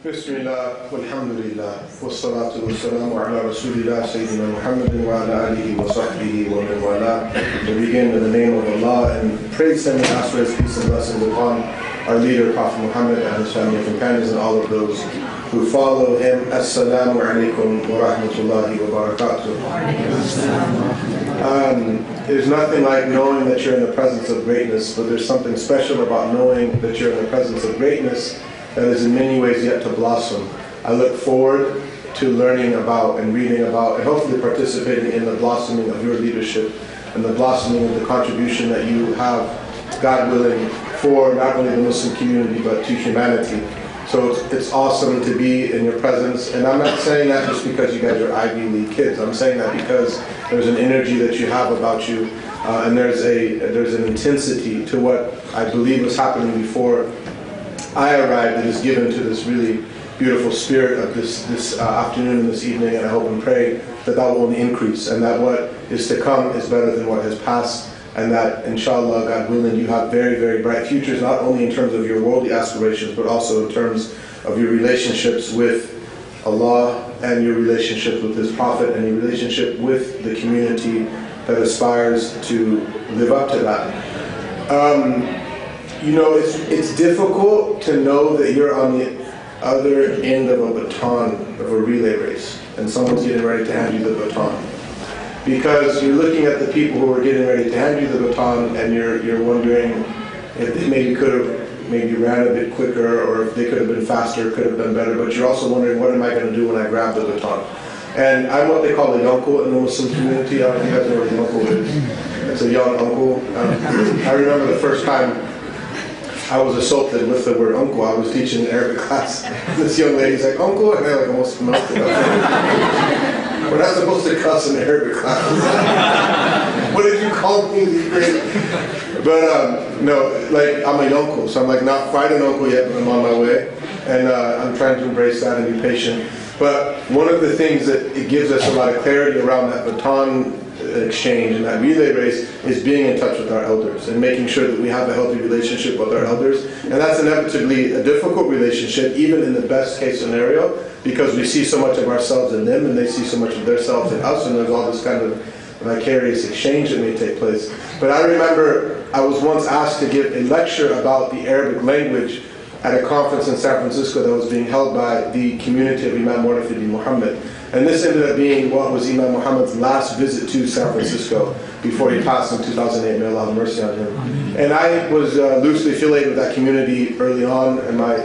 Bismillah, walhamdulillah, wassalatu wassalamu ala rasulillah, Sayyidina Muhammadin wa ala alihi wa sahbihi wa man wala. We begin in the name of Allah and praise Him and ask for His peace and blessings upon our leader, Prophet Muhammad, and his family and companions, and all of those who follow him. Assalamu alaikum wa rahmatullahi wa barakatuh. There's nothing like knowing that you're in the presence of greatness, but there's something special about knowing that you're in the presence of greatness that is in many ways yet to blossom. I look forward to learning about and reading about and hopefully participating in the blossoming of your leadership and the blossoming of the contribution that you have, God willing, for not only the Muslim community but to humanity. So it's awesome to be in your presence, and I'm not saying that just because you guys are Ivy League kids. I'm saying that because there's an energy that you have about you, and there's an intensity to what I believe was happening before I arrived that is given to this really beautiful spirit of this afternoon and this evening, and I hope and pray that that will only increase, and that what is to come is better than what has passed, and that inshallah, God willing, you have very, very bright futures, not only in terms of your worldly aspirations, but also in terms of your relationships with Allah and your relationship with His Prophet and your relationship with the community that aspires to live up to that. You know, it's difficult to know that you're on the other end of a baton of a relay race and someone's getting ready to hand you the baton. Because you're looking at the people who are getting ready to hand you the baton and you're wondering if they maybe could have ran a bit quicker, or if they could have been faster, could have done better, but you're also wondering, what am I going to do when I grab the baton? And I'm what they call a uncle in the Muslim community. I don't know if you guys know what an uncle is. It's a young uncle. I remember the first time I was assaulted with the word uncle. I was teaching an Arabic class. This young lady's like, uncle? And I like almost melted up. We're not supposed to cuss in Arabic class. What did you call me? But no, like I'm a uncle. So I'm like not quite an uncle yet, but I'm on my way. And I'm trying to embrace that and be patient. But one of the things that it gives us a lot of clarity around that baton exchange and that relay race is being in touch with our elders and making sure that we have a healthy relationship with our elders. And that's inevitably a difficult relationship, even in the best case scenario, because we see so much of ourselves in them and they see so much of themselves in us, and there's all this kind of vicarious exchange that may take place. But I remember I was once asked to give a lecture about the Arabic language at a conference in San Francisco that was being held by the community of Imam Murthy Muhammad. And this ended up being what was Imam Muhammad's last visit to San Francisco before he passed in 2008. May Allah have mercy on him. And I was loosely affiliated with that community early on in my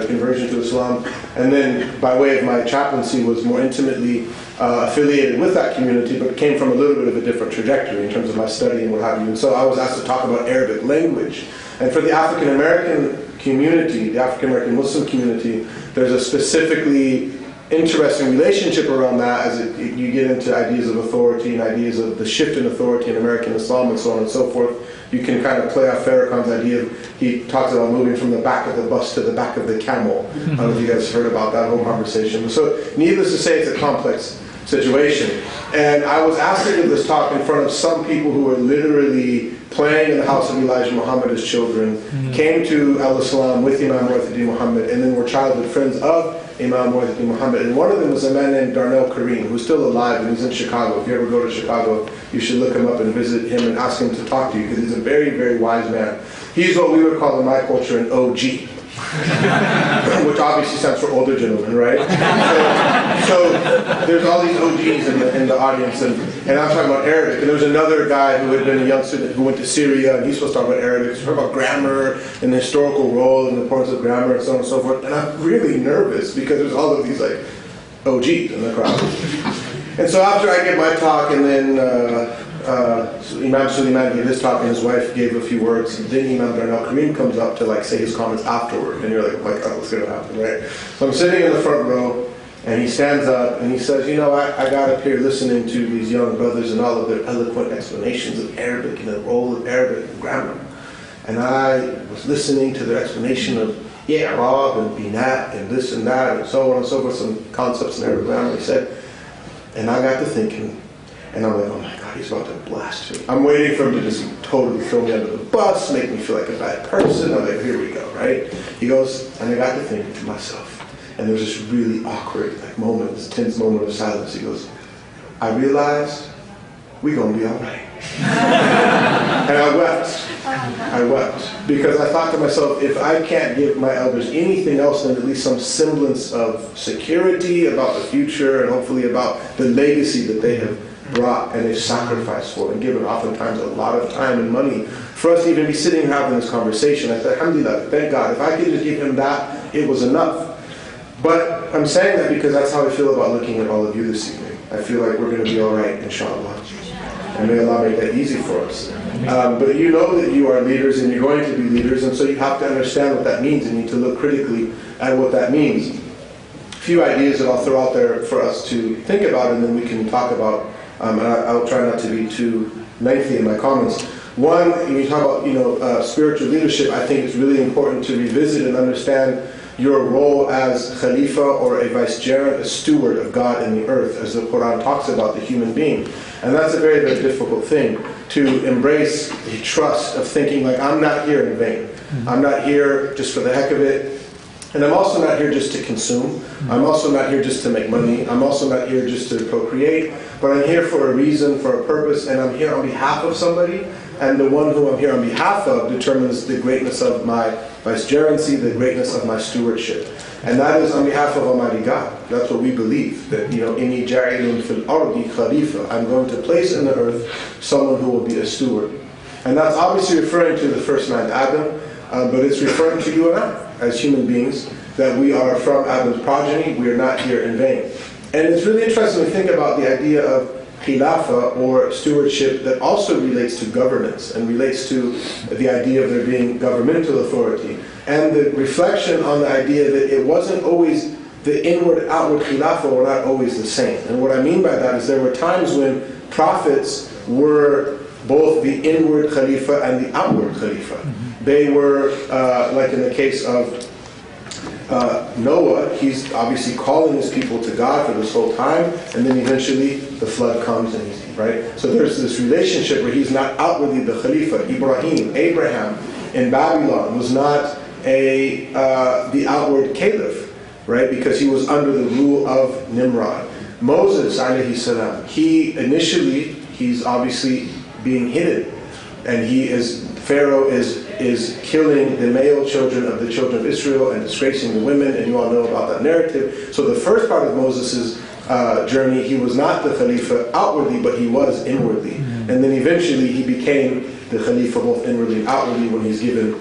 conversion to Islam. And then by way of my chaplaincy was more intimately affiliated with that community, but came from a little bit of a different trajectory in terms of my study and what have you. And so I was asked to talk about Arabic language. And for the African American community, the African American Muslim community, there's a specifically interesting relationship around that as you get into ideas of authority and ideas of the shift in authority in American Islam and so on and so forth. You can kind of play off Farrakhan's idea of, he talks about moving from the back of the bus to the back of the camel. I don't know if you guys heard about that whole conversation. So needless to say, it's a complex situation. And I was asked to give this talk in front of some people who were literally playing in the house of Elijah Muhammad as children, came to Al-Islam with Imam Murthy Muhammad, and then were childhood friends of Imam Murthy Muhammad. And one of them was a man named Darnell Kareem, who's still alive, and he's in Chicago. If you ever go to Chicago, you should look him up and visit him and ask him to talk to you, because he's a very, very wise man. He's what we would call in my culture an OG. Which obviously stands for older gentleman, right? So there's all these OGs in the audience, and I'm talking about Arabic. And there was another guy who had been a young student who went to Syria, and he's supposed to talk about Arabic. So talk about grammar and the historical role and the importance of grammar and so on and so forth. And I'm really nervous because there's all of these like OGs in the crowd. And so after I give my talk, and then Imam Suleiman gave his talk and his wife gave a few words, and then Imam Darnell Kareem comes up to like say his comments afterward, and you're like, oh my God, what's going to happen, right? So I'm sitting in the front row, and he stands up and he says, you know, I got up here listening to these young brothers and all of their eloquent explanations of Arabic and the role of Arabic and grammar, and I was listening to their explanation of I'rab and binat and this and that and so on and so forth, some concepts in Arabic grammar. He said, and I got to thinking, and I'm like, oh my God, he's about to blast me. I'm waiting for him to just totally throw me under the bus, make me feel like a bad person. I'm like, here we go, right? He goes, and I got to thinking to myself, And there was this really awkward moment, this tense moment of silence. He goes, I realized we're going to be all right. And I wept. Because I thought to myself, if I can't give my elders anything else than at least some semblance of security about the future and hopefully about the legacy that they have brought and they've sacrificed for and given oftentimes a lot of time and money for us to even be sitting and having this conversation. I said, alhamdulillah, thank God. If I could just give him that, it was enough. But I'm saying that because that's how I feel about looking at all of you this evening. I feel like we're going to be all right, inshallah. And may Allah make that easy for us. But you know that you are leaders and you're going to be leaders, and so you have to understand what that means and you need to look critically at what that means. A few ideas that I'll throw out there for us to think about, and then we can talk about, and I'll try not to be too lengthy in my comments. One, when you talk about spiritual leadership, I think it's really important to revisit and understand your role as Khalifa or a vicegerent, a steward of God in the earth, as the Quran talks about the human being. And that's a very, very difficult thing, to embrace the trust of thinking like, I'm not here in vain. I'm not here just for the heck of it. And I'm also not here just to consume. I'm also not here just to make money. I'm also not here just to procreate. But I'm here for a reason, for a purpose, and I'm here on behalf of somebody. And the one who I'm here on behalf of determines the greatness of my vicegerency, the greatness of my stewardship. And that is on behalf of Almighty God. That's what we believe. That, inni ja'ilun fil ardi khalifa. I'm going to place in the earth someone who will be a steward. And that's obviously referring to the first man, Adam, but it's referring to you and I, as human beings, that we are from Adam's progeny. We are not here in vain. And it's really interesting to think about the idea of Khilafah, or stewardship, that also relates to governance and relates to the idea of there being governmental authority, and the reflection on the idea that it wasn't always the inward and outward Khilafah were not always the same. And what I mean by that is there were times when prophets were both the inward Khalifa and the outward Khalifa. They were, like in the case of Noah, he's obviously calling his people to God for this whole time, and then eventually the flood comes, and he's, right? So there's this relationship where he's not outwardly the Khalifa. Abraham in Babylon was not the outward caliph, right? Because he was under the rule of Nimrod. Moses, alayhi salam, he's obviously being hidden, and Pharaoh is killing the male children of the children of Israel and disgracing the women, and you all know about that narrative. So the first part of Moses' journey, he was not the Khalifa outwardly, but he was inwardly. And then eventually he became the Khalifa both inwardly and outwardly when he's given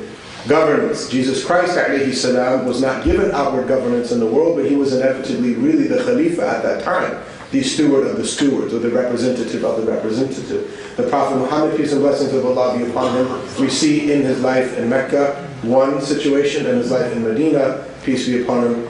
governance. Jesus Christ, alayhi salam, was not given outward governance in the world, but he was inevitably really the Khalifa at that time, the steward of the stewards, or the representative of the representative. The Prophet Muhammad, peace and blessings of Allah be upon him, we see in his life in Mecca one situation, and his life in Medina, peace be upon him,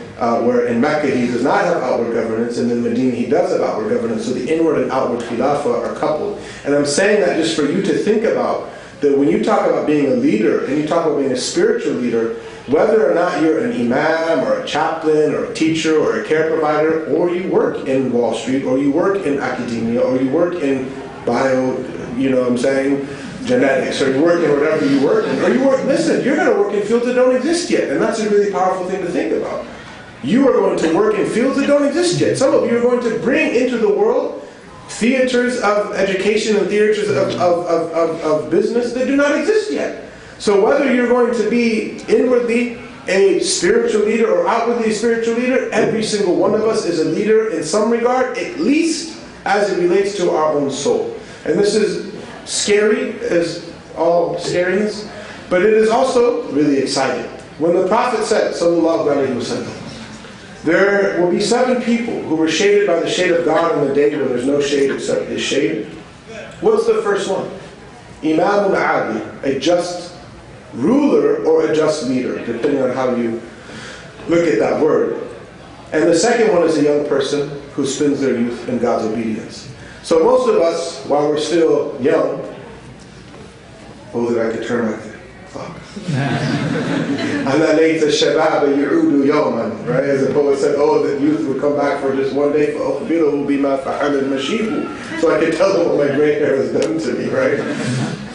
where in Mecca he does not have outward governance, and in Medina he does have outward governance. So the inward and outward khilafah are coupled. And I'm saying that just for you to think about, that when you talk about being a leader, and you talk about being a spiritual leader, whether or not you're an imam, or a chaplain, or a teacher, or a care provider, or you work in Wall Street, or you work in academia, or you work in genetics, or you work in whatever you work in, or listen, you're going to work in fields that don't exist yet, and that's a really powerful thing to think about. You are going to work in fields that don't exist yet. Some of you are going to bring into the world theaters of education and theaters of business that do not exist yet. So whether you're going to be inwardly a spiritual leader or outwardly a spiritual leader, every single one of us is a leader in some regard, at least as it relates to our own soul. And this is scary as all scariness, but it is also really exciting. When the Prophet said, sallallahu alaihi wasallam, there will be 7 people who were shaded by the shade of God on the day when there's no shade except His shade. What's the first one? Imamun Adi, a just ruler or a just leader, depending on how you look at that word. And the second one is a young person who spends their youth in God's obedience. So most of us, while we're still young, that I could turn right there. Fuck. Right? As the poet said, that youth would come back for just one day. So I could tell them what my gray hair has done to me, right?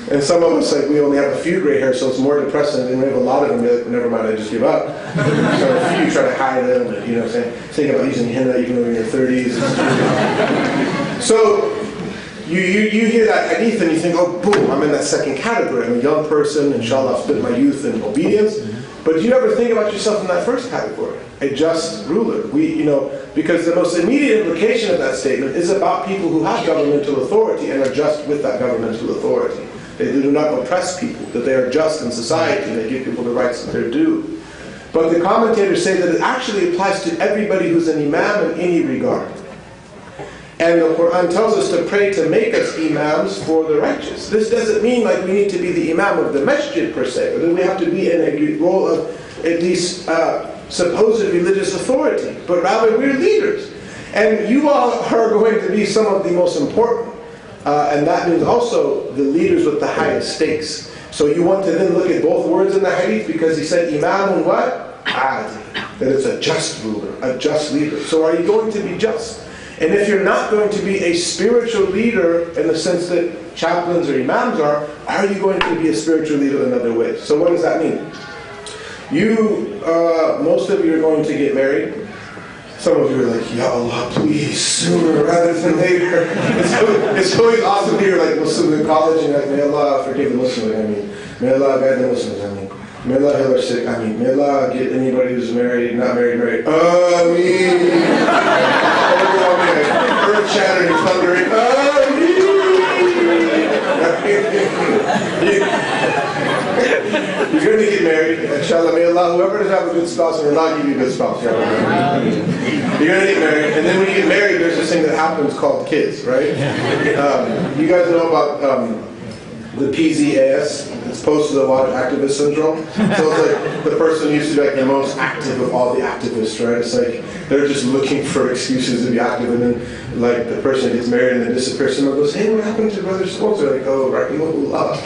And some of us, like, we only have a few gray hairs, so it's more depressing. And we have a lot of them, like, never mind, I just give up. So a few, you try to hide them, and, you know what I'm saying? Think about using henna even though you're in your 30s. So you hear that hadith and you think, oh, boom, I'm in that second category. I'm a young person, inshallah, I've spent my youth in obedience. But do you ever think about yourself in that first category? A just ruler. Because the most immediate implication of that statement is about people who have governmental authority and are just with that governmental authority. They do not oppress people, that they are just in society, and they give people the rights that they're due. But the commentators say that it actually applies to everybody who's an imam in any regard. And the Quran tells us to pray to make us imams for the righteous. This doesn't mean like we need to be the imam of the masjid per se, or that we have to be in a role of at least supposed religious authority, but rather we're leaders. And you all are going to be some of the most important. And that means also the leaders with the highest stakes. So you want to then look at both words in the hadith, because he said imamun what? Adil. That it's a just ruler, a just leader. So are you going to be just? And if you're not going to be a spiritual leader in the sense that chaplains or imams are you going to be a spiritual leader in other ways? So what does that mean? Most of you are going to get married. Some of you are like, Ya Allah, please, sooner rather than later. It's always awesome to hear like Muslims in college and like, may Allah forgive the Muslims, I mean. May Allah guide the Muslims, I mean. May Allah heal our sick, I mean. May Allah get anybody who's married, not married, married. Ameen. Earth shattering, thundering. You're going to get married, inshallah. May Allah, whoever doesn't have a good spouse, will not give you a good spouse. You're going to get married, and then when you get married, there's this thing that happens called kids, right? You guys know about the PZAS, it's post-zoologic activist syndrome. So it's like the person used to be like the most active of all the activists, right? It's like they're just looking for excuses to be active, and then like the person gets married and then disappears. Someone goes, hey, what happened to brother so-and-so? They're like, oh, rahimahullah.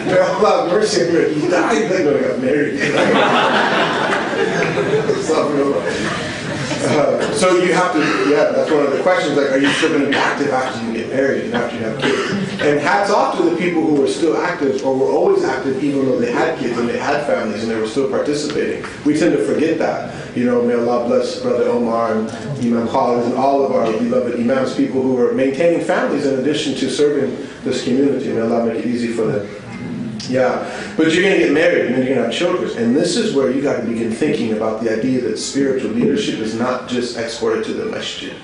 May Allah have mercy on him. He died. Like, no, he got married. So you have to, that's one of the questions, like, are you still going to be active after you get married and after you have kids? And hats off to the people who were still active, or were always active even though they had kids and they had families and they were still participating. We tend to forget that. May Allah bless Brother Omar and Imam Khalid and all of our beloved imams, people who are maintaining families in addition to serving this community. May Allah make it easy for them. Yeah, but you're going to get married and then you're going to have children. And this is where you got to begin thinking about the idea that spiritual leadership is not just exported to the masjid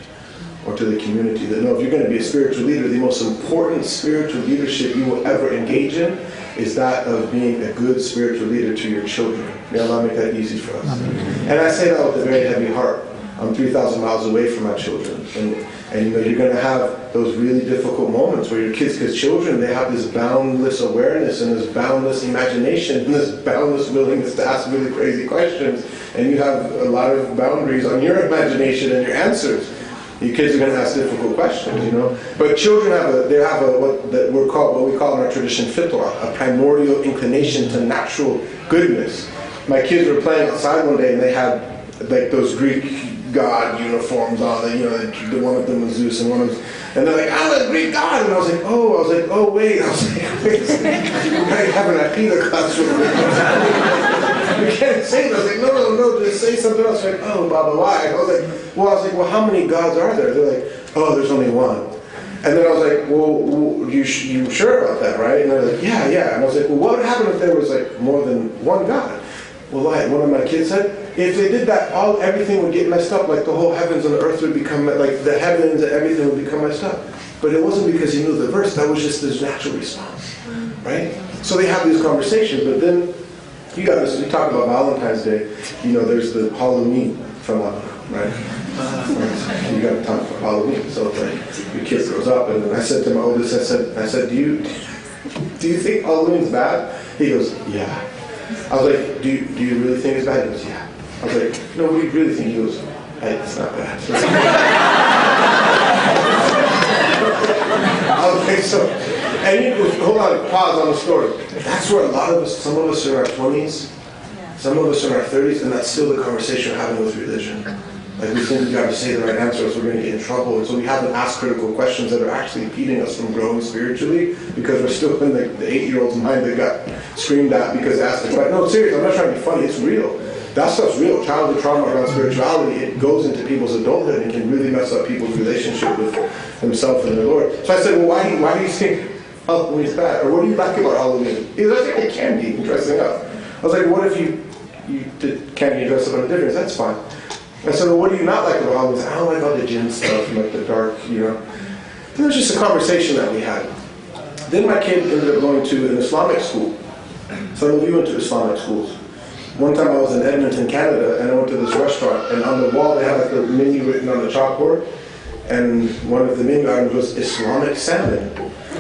or to the community. That no, if you're going to be a spiritual leader, the most important spiritual leadership you will ever engage in is that of being a good spiritual leader to your children. May Allah make that easy for us. And I say that with a very heavy heart. I'm 3,000 miles away from my children. And you're going to have those really difficult moments where your kids, because children, they have this boundless awareness and this boundless imagination and this boundless willingness to ask really crazy questions. And you have a lot of boundaries on your imagination and your answers. Your kids are going to ask difficult questions, But children have what we call in our tradition fitrah, a primordial inclination to natural goodness. My kids were playing outside one day and they had like those Greek god uniforms on. The one of them was Zeus and one of them, and they're like, I'm a Greek god, and I was like, oh wait, I was like, wait, we might have an Aqidah class. We can't say that. I was like, no, just say something else. Like, oh, Baba, why? I was like, well, how many gods are there? They're like, oh, there's only one. And then I was like, well, you sure about that, right? And they're like, yeah. And I was like, well, what would happen if there was like more than one god? Well, like one of my kids said, if they did that, everything would get messed up. Like the whole heavens and the earth would become, like the heavens and everything would become messed up. But it wasn't because he knew the verse. That was just his natural response, right? So they have these conversations. But then you talk about Valentine's Day. There's the Halloween phenomenon, right? You got to talk about Halloween. So like your kid grows up, and then I said to my oldest, I said, do you think Halloween's bad? He goes, yeah. I was like, do you really think it's bad? He goes, yeah. I was like, no, what do you really think? He goes, hey, it's not bad. I was like, so, and hold on, pause on the story. That's where a lot of us, some of us are in our 20s, some of us are in our 30s, and that's still the conversation we're having with religion. Like we think we got to say the right answer, or we're going to get in trouble. And so we haven't asked critical questions that are actually impeding us from growing spiritually, because we're still in the 8-year-old's mind that got screamed at because they asked the question. No, seriously, I'm not trying to be funny. It's real. That stuff's real. Childhood trauma around spirituality, it goes into people's adulthood and can really mess up people's relationship with themselves and their Lord. So I said, well, why do you think Halloween's bad? Or what do you like about Halloween? He was like, I think candy, dressing up. I was like, what if you did candy and dress up on a difference? That's fine. I said, well, what do you not like about Halloween? I don't like all the gin stuff, like the dark, And it was just a conversation that we had. Then my kid ended up going to an Islamic school. So we went to Islamic schools. One time I was in Edmonton, Canada, and I went to this restaurant, and on the wall they had like the menu written on the chalkboard, and one of the menu items was Islamic salmon.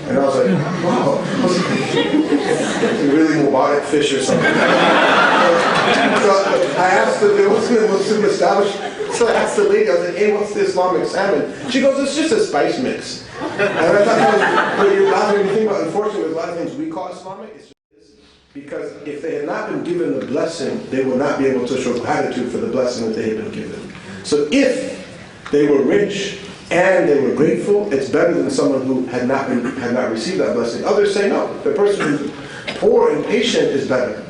And I was like, wow. I was like, really robotic fish or something. So I asked the, it wasn't a Muslim establishment, so I asked the lady, I was like, hey, what's the Islamic salmon? She goes, it's just a spice mix. And I thought that was, but you're laughing when you think about it, unfortunately, there's a lot of things we call Islamic, it's because if they had not been given the blessing, they would not be able to show gratitude for the blessing that they had been given. So if they were rich and they were grateful, it's better than someone who had not received that blessing. Others say no. The person who's poor and patient is better.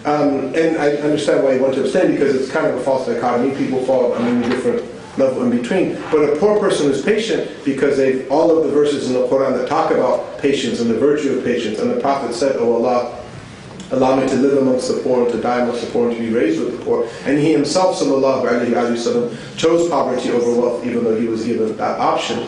And I understand why you want to abstain, because it's kind of a false dichotomy. People fall on a different level in between. But a poor person is patient because all of the verses in the Quran that talk about patience and the virtue of patience. And the Prophet said, oh Allah, allow me to live amongst the poor and to die amongst the poor and to be raised with the poor. And he himself, sallallahu alayhi wa sallam, chose poverty over wealth, even though he was given that option.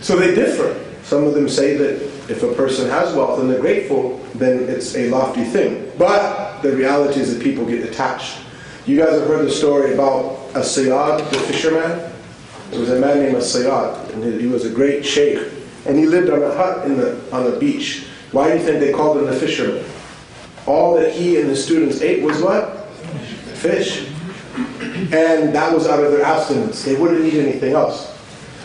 So they differ. Some of them say that if a person has wealth and they're grateful, then it's a lofty thing. But the reality is that people get attached. You guys have heard the story about a Sayyad, the fisherman? There was a man named Sayyad, and he was a great sheikh. And he lived on a hut on the beach. Why do you think they called him the fisherman? All that he and his students ate was what? Fish. And that was out of their abstinence. They wouldn't eat anything else.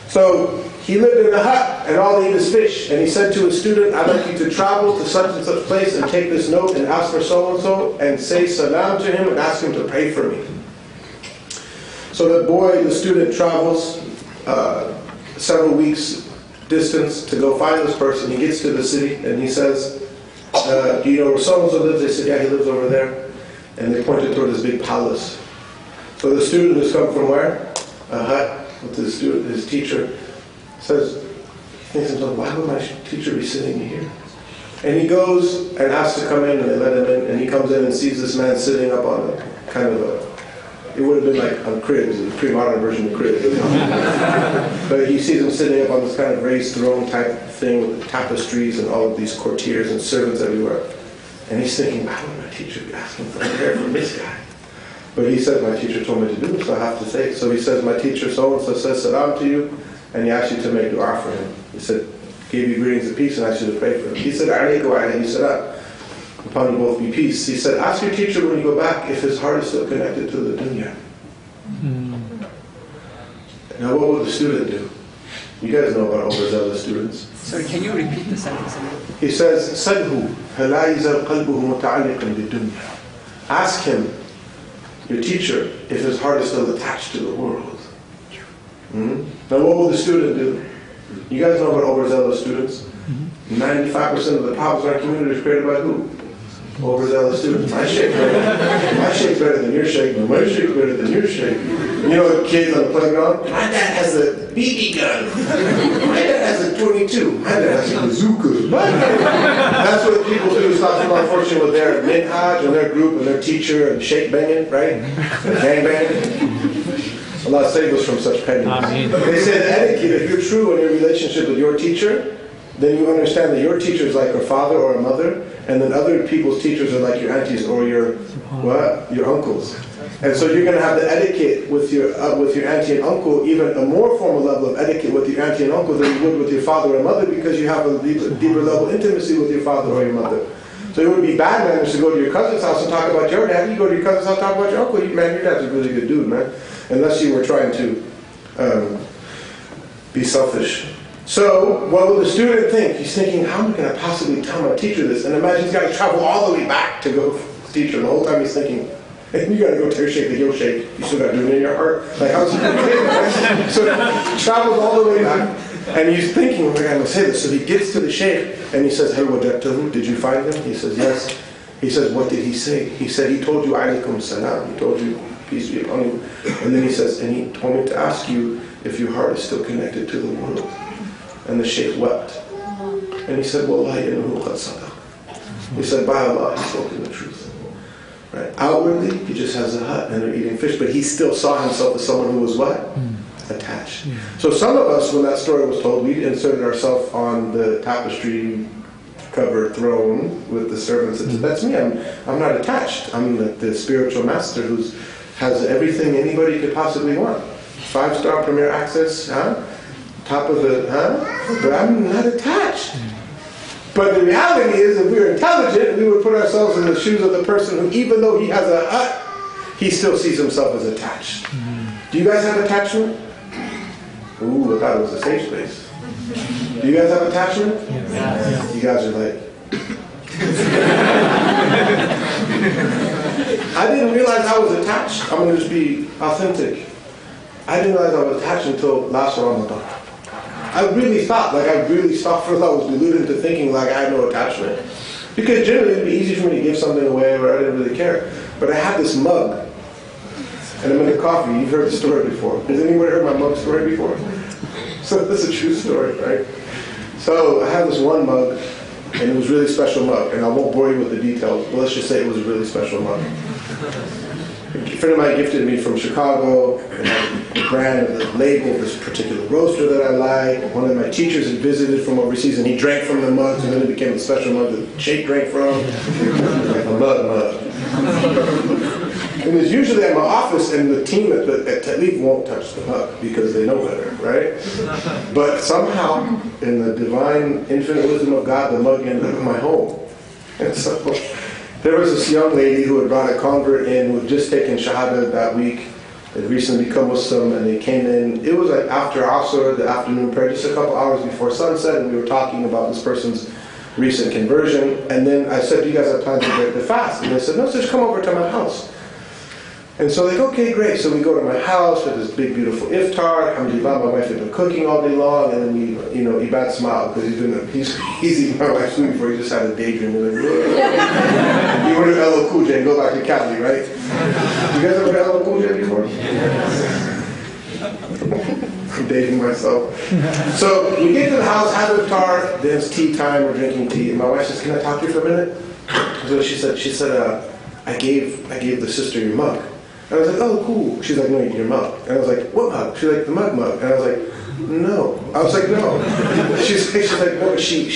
So he lived in a hut, and all they eat is fish. And he said to his student, I'd like you to travel to such and such place and take this note and ask for so-and-so and say salam to him and ask him to pray for me. So the student travels several weeks distance to go find this person. He gets to the city and he says, do you know where so-and-so lives? They said, yeah, he lives over there. And they pointed toward this big palace. So the student who's come from where? A hut with his teacher, says, he thinks to himself, why would my teacher be sitting here? And he goes and asks to come in, and they let him in, and he comes in and sees this man sitting up on a kind of it would have been like on cribs, a pre-modern version of cribs. But he sees him sitting up on this kind of raised throne type thing with tapestries and all of these courtiers and servants everywhere. And he's thinking, why would my teacher be asking for prayer from this guy? But he says, my teacher told me to do it, so I have to say it. So he says, my teacher so-and-so says salam to you, and he asked you to make dua for him. He said, gave you greetings of peace and asked you to pray for him. He said, alayka wa alayhi salam. Upon you both be peace. He said, ask your teacher when you go back if his heart is still connected to the dunya. Now what will the student do? You guys know about overzealous students. Sorry, can you repeat the sentence again? He says, Salhu, هَلَا يَزَلْ قَلْبُهُ مُتَعَلِّقًا بِالدُّنْيَا. Ask him, your teacher, if his heart is still attached to the world. Now what will the student do? You guys know about overzealous students? 95% of the problems in our community is created by who? Overzealous students. My shake's better than your shake. My shake's better than your shake. You know, kids on the playground. My dad has a BB gun. My dad has a 22. My dad has a bazooka. That's what people do. Stop them, unfortunately, with their minhaj and their group and their teacher and shake banging, right? And gang banging. Allah save us from such pettiness. They say the etiquette, if you're true in your relationship with your teacher, then you understand that your teacher is like a father or a mother, and then other people's teachers are like your aunties or your uncles. And so you're going to have the etiquette with your auntie and uncle, even a more formal level of etiquette with your auntie and uncle than you would with your father or mother, because you have a deeper level of intimacy with your father or your mother. So it would be bad manners to go to your cousin's house and talk about your dad. You go to your cousin's house and talk about your uncle. Man, your dad's a really good dude, man. Unless you were trying to be selfish. So, what will the student think? He's thinking, how am I going to possibly tell my teacher this? And imagine he's got to travel all the way back to go to the teacher. And the whole time he's thinking, And you gotta go tear shake the heel shake. You still gotta do it in your heart. Like, how's it right? So he travels all the way back, and he's thinking, oh my God, I'm gonna say this. So he gets to the sheikh, and he says, hey, wajadtahu, did you find him? He says, yes. He says, what did he say? He said, he told you, alaykum salam. He told you, peace be upon you. And then he says, and he told me to ask you if your heart is still connected to the world. And the sheikh wept. And he said, wallahi innahu qad sadaq. He said, by Allah, he's spoken the truth. Right? Outwardly, he just has a hut and they're eating fish, but he still saw himself as someone who was what? Attached. So some of us, when that story was told, we inserted ourselves on the tapestry cover throne with the servants. And said, that's me. I'm not attached. I'm the spiritual master who has everything anybody could possibly want. 5-star premier access, top of the, but I'm not attached. But the reality is, if we were intelligent, we would put ourselves in the shoes of the person who, even though he has a hut, he still sees himself as attached. Do you guys have attachment? Ooh, I thought it was a safe space. Do you guys have attachment? Yeah. You guys are like... I didn't realize I was attached. I'm going to just be authentic. I didn't realize I was attached until last Ramadan. I really thought, I really stopped for I was deluded into thinking like I had no attachment. Because generally it would be easy for me to give something away or I didn't really care. But I had this mug. And I'm in the coffee. You've heard the story before. Has anyone heard my mug story before? So this is a true story, right? So I had this one mug, and it was a really special mug. And I won't bore you with the details, but let's just say it was a really special mug. A friend of mine gifted me from Chicago, the brand of the label of this particular roaster that I like. One of my teachers had visited from overseas, and he drank from the mug, and then it became a special mug that Sheikh drank from. Like a mug. And it's usually at my office, and the team at Ta'leef won't touch the mug because they know better, right? But somehow, in the divine infinite wisdom of God, the mug ended up in my home. And so there was this young lady who had brought a convert in who had just taken Shahada that week. They'd recently become Muslim, and they came in. It was like after Asr, the afternoon prayer, just a couple hours before sunset, and we were talking about this person's recent conversion. And then I said, do you guys have time to break the fast? And they said, no, just come over to my house. And so like, okay, great. So we go to my house with this big, beautiful iftar. Alhamdulillah, my wife had been cooking all day long, and then we, Ibad smiled because he's eating my wife's food before he just had a daydream. Like, you order LL Cool J and go back to Cali, right? You guys ever heard LL Cool J before? I'm dating myself. So we get to the house, have iftar, then it's tea time, we're drinking tea, and my wife says, can I talk to you for a minute? So she said, I gave the sister your mug. And I was like, oh, cool. She's like, no, your mug. And I was like, what mug? She's like, the mug. And I was like, no. I was like, no. She's like, no, she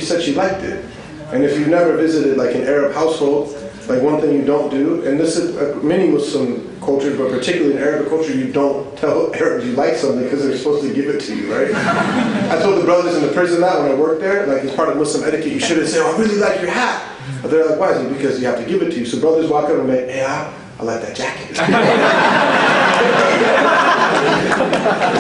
said she liked it. And if you've never visited like an Arab household, like one thing you don't do, and this is many Muslim cultures, but particularly in Arabic culture, you don't tell Arabs you like something because they're supposed to give it to you, right? I told the brothers in the prison that when I worked there, like as part of Muslim etiquette, you shouldn't say, oh, I really like your hat. But they're like, why is it? Because you have to give it to you. So brothers walk up and be like, hey, I like that jacket.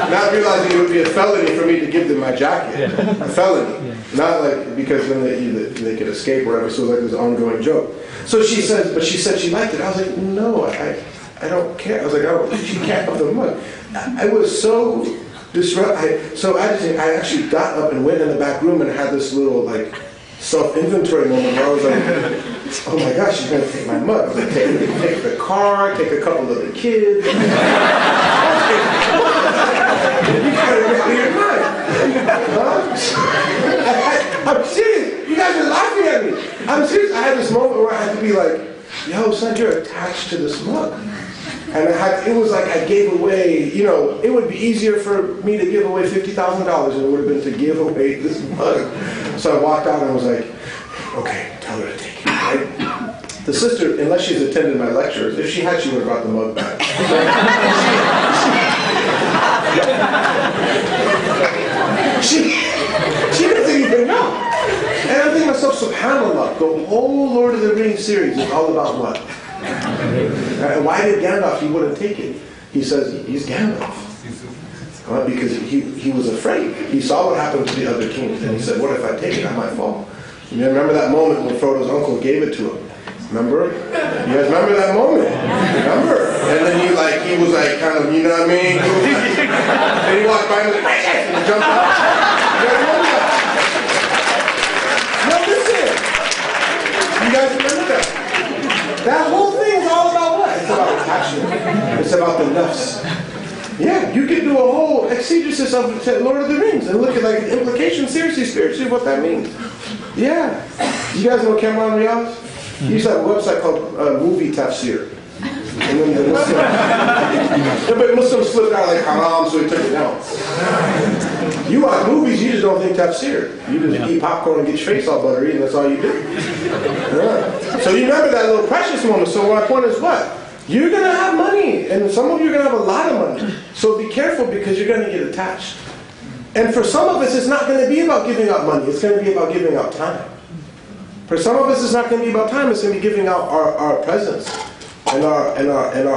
Not realizing it would be a felony for me to give them my jacket. A felony. Not like, because then they could escape or whatever, so it was like this ongoing joke. So she said she liked it. I was like, no, I don't care. I was like, she can't have the mug. I was so disrupted. So I actually got up and went in the back room and had this little like self-inventory moment where I was like, oh my gosh, she's going to take my mug. I was like, take the car, take a couple of the kids. You got to get your mind. I'm serious. You guys are laughing at me. I'm serious. I had this moment where I had to be like, yo, son, you're attached to this mug. And it was like I gave away, it would be easier for me to give away $50,000 than it would have been to give away this mug. So I walked out and I was like, okay, tell her to take it, right? The sister, unless she's attended my lectures, if she had, she would have brought the mug back. She doesn't even know. And I'm thinking to myself, subhanAllah, the whole Lord of the Rings series is all about what? Why did Gandalf, he wouldn't take it? He says, he's Gandalf. Because he was afraid. He saw what happened to the other kings, and he said, what if I take it? I might fall. You remember that moment when Frodo's uncle gave it to him? Remember? You guys remember that moment? Remember? And then he was like kind of, you know what I mean? And he walked by and was like, and he jumped out. You guys remember that? No, listen. You guys remember that? That whole thing is all about what? It's about attachment. It's about the nafs. Yeah, you could do a whole exegesis of Lord of the Rings and look at like the implications, seriously, spiritually, what that means. Yeah. You guys know Cameron Riaz? He used to have a website called Movie Tafsir. And then the Muslims flipped out like haram, so he took it down. You watch movies, you just don't think tafsir. You just eat popcorn and get your face all buttery, and that's all you do. Yeah. So you remember that little precious moment. So my point is what? You're going to have money, and some of you are going to have a lot of money. So be careful because you're going to get attached. And for some of us, it's not going to be about giving up money. It's going to be about giving up time. For some of us, it's not going to be about time. It's going to be giving out our presence and our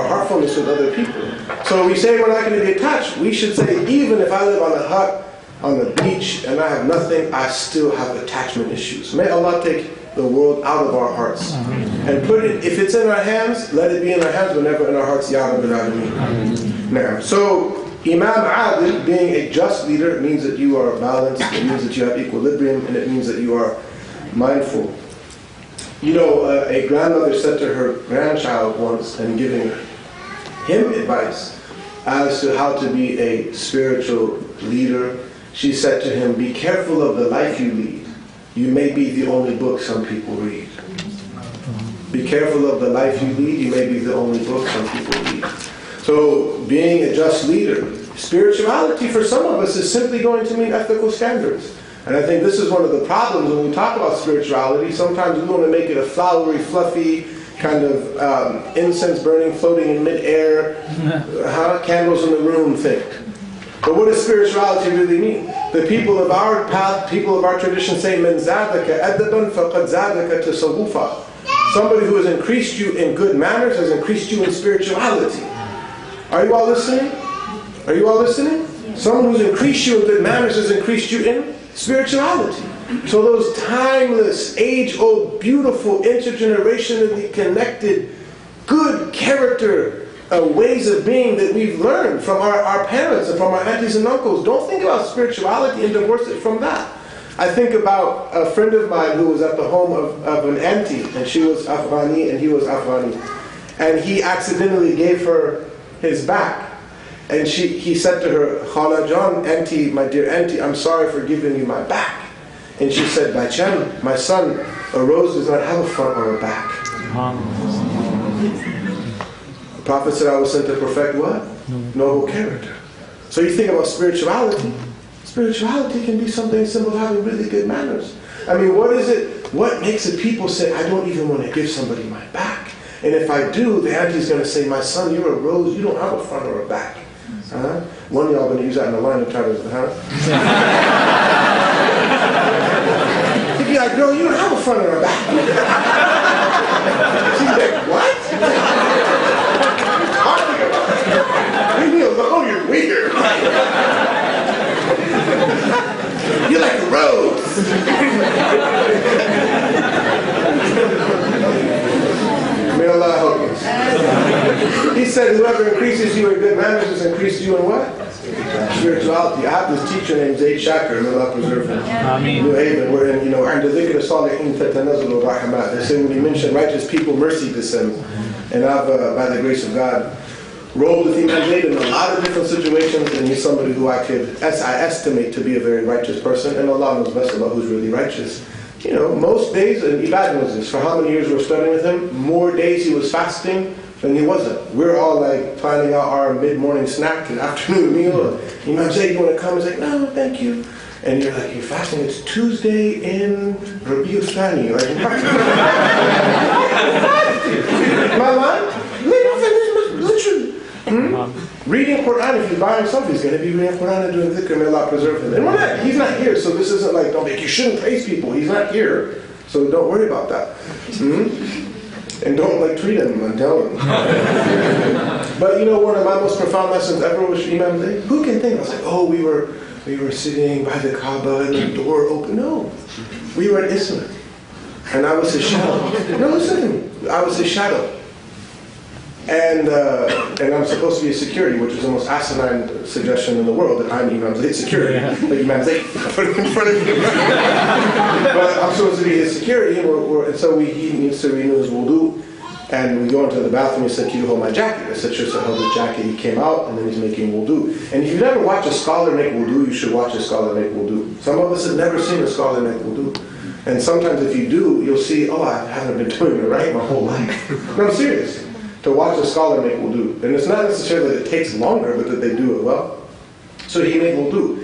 heartfulness with other people. So we say we're not going to be attached. We should say, even if I live on a hut on the beach and I have nothing, I still have attachment issues. May Allah take the world out of our hearts and put it. If it's in our hands, let it be in our hands. Whenever in our hearts, Ya Rabbil Alameen. Now, so Imam Adil, being a just leader, means that you are balanced. It means that you have equilibrium, and it means that you are mindful. You know, a grandmother said to her grandchild once, and giving him advice as to how to be a spiritual leader, she said to him, be careful of the life you lead. You may be the only book some people read. Be careful of the life you lead. You may be the only book some people read. So, being a just leader, spirituality for some of us is simply going to mean ethical standards. And I think this is one of the problems when we talk about spirituality. Sometimes we want to make it a flowery, fluffy, kind of incense burning, floating in midair, candles in the room thing. But what does spirituality really mean? The people of our path, people of our tradition say, "Men zadaka adaban faqad zadaka tasawwufa." Somebody who has increased you in good manners has increased you in spirituality. Are you all listening? Are you all listening? Someone who's increased you in good manners has increased you in spirituality. So those timeless, age-old, beautiful, intergenerationally connected, good character ways of being that we've learned from our parents and from our aunties and uncles. Don't think about spirituality and divorce it from that. I think about a friend of mine who was at the home of an auntie, and she was Afghani and he was Afghani. And he accidentally gave her his back. And he said to her, Khala John, auntie, my dear auntie, I'm sorry for giving you my back. And she said, Bachan, my son, a rose does not have a front or a back. The Prophet said, I was sent to perfect what? Noble character. So you think about spirituality. Spirituality can be something as simple as having really good manners. I mean, what is it? What makes it people say, I don't even want to give somebody my back? And if I do, the auntie's going to say, my son, you're a rose, you don't have a front or a back. One of y'all going to use that in the line and try to, He'd be like, girl, you don't have a front or a back. She's like, what? Leave me alone, you're weird. You're like a rose. May Allah help us. He said, whoever increases you in good manners has increased you in what? Spirituality. I have this teacher named Zayd Shakir, may Allah preserve him. New Haven, we're in, under dhikr salihin tatanazzalu rahmat. They say when we mention righteous people, mercy descends. And I've, by the grace of God, rolled with Imam Zayd in a lot of different situations, and he's somebody who I estimate to be a very righteous person, and Allah knows best about who's really righteous. Most days, and Ibad knows this, for how many years we're studying with him, more days he was fasting than he wasn't. We're all like planning out our mid-morning snack and afternoon meal. And Imam Zayd, you want to come? He's like, no, thank you. And you're like, you're fasting? It's Tuesday in Rabi'u Thani. Like, my mind? Literally. Reading Quran, if you're by himself, he's going to be reading Quran and doing dhikr, may Allah preserve him. And he's not here, so this isn't like, you shouldn't praise people. He's not here, so don't worry about that. And don't treat him and tell him. But one of my most profound lessons ever was Imam Zayd. Who can think? I was like, we were sitting by the Kaaba and the door open. No, we were in Islam. And I was his shadow. No, listen to me. I was his shadow. And I'm supposed to be a security, which is the most asinine suggestion in the world, that I'm Imam Zayd's security. Like Imam Zayd, put him in front of me. But I'm supposed to be his security, and so he needs to renew his wudu. And we go into the bathroom, he said, "Can you hold my jacket?" I said, "Sure." So I held the jacket, he came out, and then he's making wudu. And if you've never watched a scholar make wudu, you should watch a scholar make wudu. Some of us have never seen a scholar make wudu. And sometimes if you do, you'll see, oh, I haven't been doing it right my whole life. No, I'm serious. To watch a scholar make wudu. And it's not necessarily that it takes longer, but that they do it well. So he made wudu.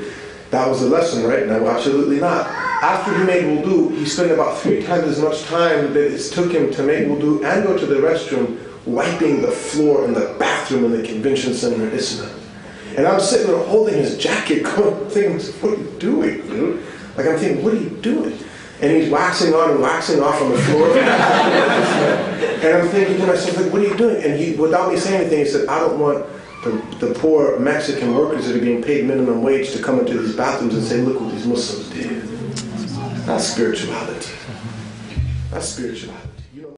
That was the lesson, right? No, absolutely not. After he made wudu, he spent about 3 times as much time that it took him to make wudu and go to the restroom, wiping the floor in the bathroom in the convention center in Isna. And I'm sitting there holding his jacket, thinking, what are you doing, dude? Like I'm thinking, what are you doing? And he's waxing on and waxing off on the floor. And I'm thinking to myself, like, what are you doing? And he, without me saying anything, he said, I don't want the poor Mexican workers that are being paid minimum wage to come into these bathrooms and say, look what these Muslims did. That's spirituality. That's spirituality. You know,